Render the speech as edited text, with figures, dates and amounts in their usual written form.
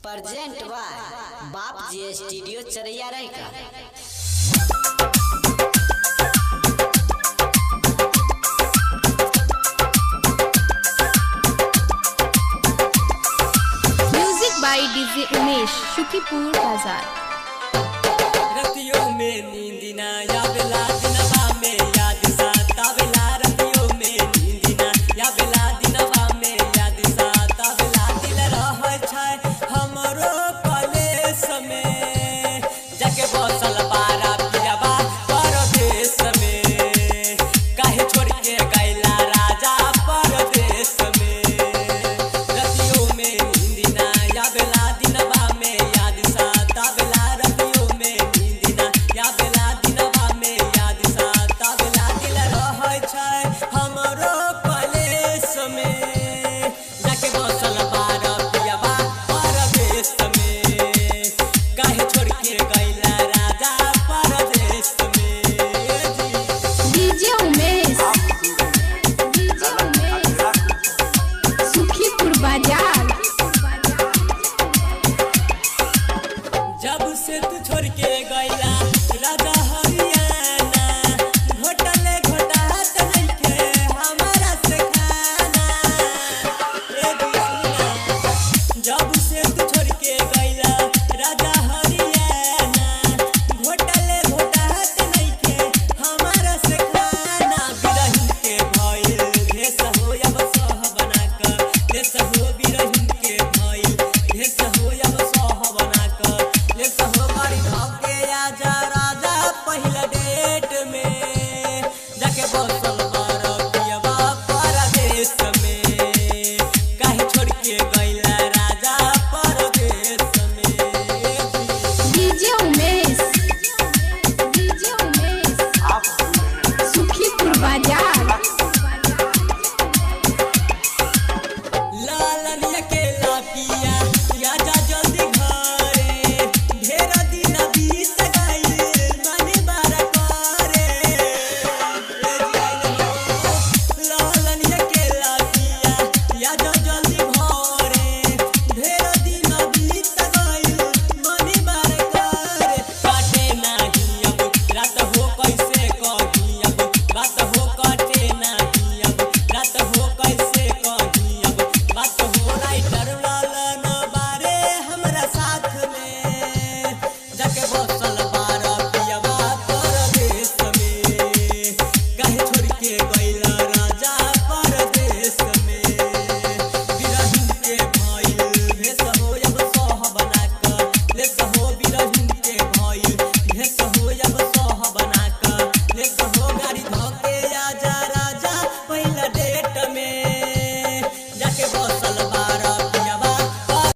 Present by बाप जी studio चरैया रहेगा। Music by DJ Umesh Shukipur बाजार। रतियों में नींद ना आवेला दिनवा में याद सतावेला। रतियों में नींद ना आवेला दिनवा में याद सतावेला। दिल रहै छै हमरो कलेस में जाके बसल पारा पियाबा परदेश में। काहे छोड़ के गइला राजा परदेश में। रतियों में नींद ना आवेला दिनवा में याद सतावेला। रतियों में नींद ना आवेला दिनवा में याद सतावेला। दिल रहै छै हमरो कलेस में जाके बसल पारा पियाबा परदेश में। काहे छोड़ के गइला राजा परदेश में। डीजे उमेश शुकीपुर बाजार। जब से तू छोड़ के गइला राजा हरियाणा घोटले घोटात नइखे हमारा से खाना। ए दुनिया जब से